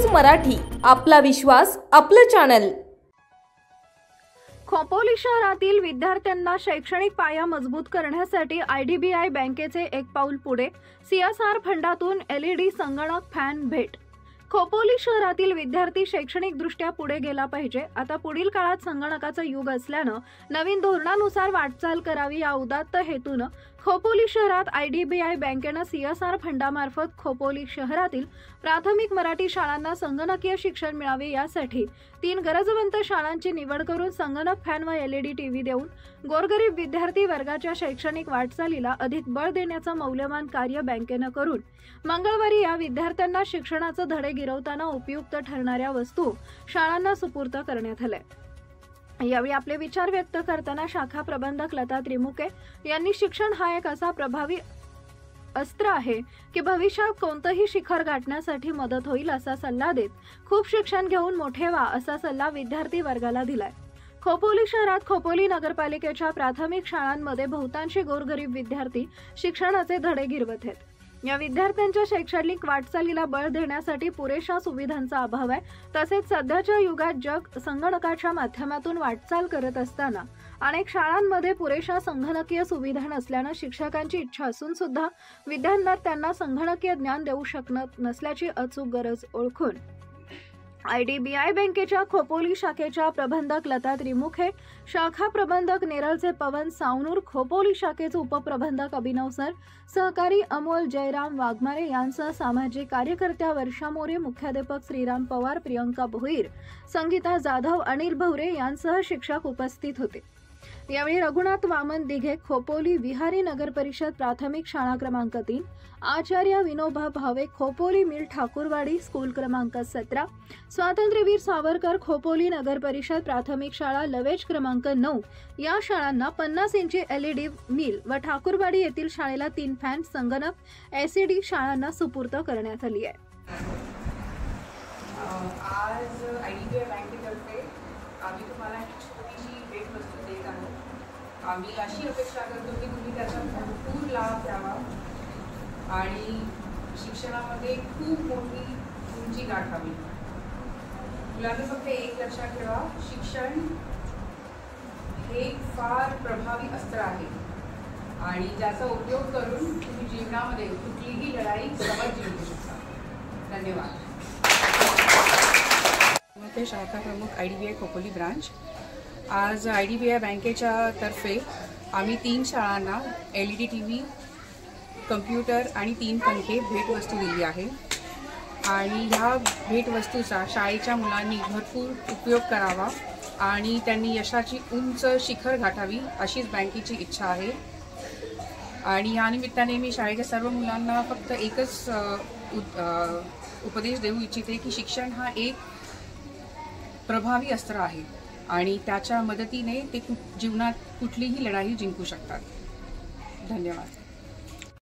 News Marathi, आपला विश्वास, आपलं channel. Khopoli शहरातील विद्यार्थ्यांना शैक्षणिक पाया मजबूत करण्यासाठी IDBI बँकेचे एक पाऊल पुढे। CSR फंडातून LED संगणक फॅन भेट। खोपोली शहरातील विद्यार्थी शैक्षणिकदृष्ट्या पुढे गेला पाहिजे। आता पुढील काळात संगणकाचं युग असल्यानं नवीन धोरणानुसार वाटचाल करावी या उदात्त हेतूनं खोपोली शहरात IDBI बँकेनं CSR फंडामार्फत खोपोली शहरातील प्राथमिक मराठी शाळांना संगणकीय शिक्षण मिळावे यासाठी 3 गरजवंत शाळांची निवड करून संगणक फॅन व LED TV देऊन गोरगरीब विद्यार्थी वर्गाच्या शैक्षणिक वाटचालीला अधिक बळ देण्याचं मौल्यवान कार्य बँकेनं करून मंगळवारी या विद्यार्थ्यांना शिक्षणाचे धडे गिरवताना उपयुक्त ठरणाऱ्या वस्तू शाळांना सुपूर्द करण्यात आल्या। यावेळी आपले विचार व्यक्त करताना शाखा प्रबंधक लता त्रिमुके यांनी शिक्षण हा एक असा प्रभावी अस्त्र आहे की भविष्यात कोणतेही शिखर गाठण्यासाठी मदत होईल असा सल्ला देत खूप शिक्षण घेऊन मोठे व्हा असा सल्ला विद्यार्थी वर्गाला दिलाय। खोपोली शहरात खोपोली नगरपालिकेच्या प्राथमिक शाळांमध्ये बहुतांशी गोरगरीब विद्यार्थी शिक्षणाचे धडे गिरवत आहेत। या विद्यार्थ्यांच्या शैक्षणिक वाटचालीला बळ देण्यासाठी पुरेशा सुविधांचा अभाव आहे। तसेच सध्याच्या युगात जग संगणकाच्या माध्यमातून वाटचाल करत असताना अनेक शाळांमध्ये पुरेशा संगणकीय सुविधा नसल्याने शिक्षकांची इच्छा असून सुद्धा विद्यार्थ्यांना त्यांना संगणकीय ज्ञान देऊ शकत नसल्याची अचूक गरज ओळखून IDBI बँकेच्या खोपोली शाखेच्या प्रबंधक लता त्रिमुखे, शाखा प्रबंधक नेरळचे पवन सावनूर, खोपोली शाखेचे उपप्रबंधक अभिनव सर, सहकारी अमोल जयराम वाघमारे यांसह सामाजिक कार्यकर्त्या वर्षा मोरे, मुख्याध्यापक श्रीराम पवार, प्रियंका भोईर, संगीता जाधव, अनिल भवरे यांसह शिक्षक उपस्थित होते। यावेळी रघुनाथ वामन दिघे, खोपोली विहारी नगर परिषद प्राथमिक शाळा क्रमांक 3, आचार्य विनोबा भावे, खोपोली मिल ठाकूरवाडी स्कूल क्रमांक 17, स्वातंत्र्यवीर सावरकर खोपोली नगर परिषद प्राथमिक शाळा लवेज क्रमांक 9 या शाळांना 50 इंची LED मिल व ठाकूरवाडी येथील शाळेला 3 फॅन संगणक LCD शाळांना सुपूर्द करण्यात आली आहे। आज IDBI बँकेतर्फे आम्ही तुम्हाला छोटीशी भेट वस्तू देत आहोत। आम्ही अशी अपेक्षा करतो की तुम्ही त्याचा भरपूर लाभ घ्यावा आणि शिक्षणामध्ये खूप मोठी उंची गाठावी। मुलांनी फक्त एक लक्षात ठेवा, शिक्षण हे फार प्रभावी अस्त्र आहे आणि ज्याचा उपयोग करून तुम्ही जीवनामध्ये कुठलीही लढाई सहज जिंकू शकता। धन्यवाद। शाखा प्रमुख IDBI खोपोली ब्रांच। आज IDBI बँकेच्या तर्फे आम्ही 3 शाळांना LED TV, कम्प्युटर आणि 3 पंखे भेटवस्तू दिली आहे आणि ह्या भेटवस्तूचा शाळेच्या मुलांनी भरपूर उपयोग करावा आणि त्यांनी यशाची उंच शिखर गाठावी अशीच बँकेची इच्छा आहे। आणि या निमित्ताने मी शाळेच्या सर्व मुलांना फक्त एकच उपदेश देऊ इच्छिते की शिक्षण हा एक प्रभावी अस्त्र आहे आणि त्याच्या मदतीने ते जीवनात कुठलीही लढाई जिंकू शकतात। धन्यवाद।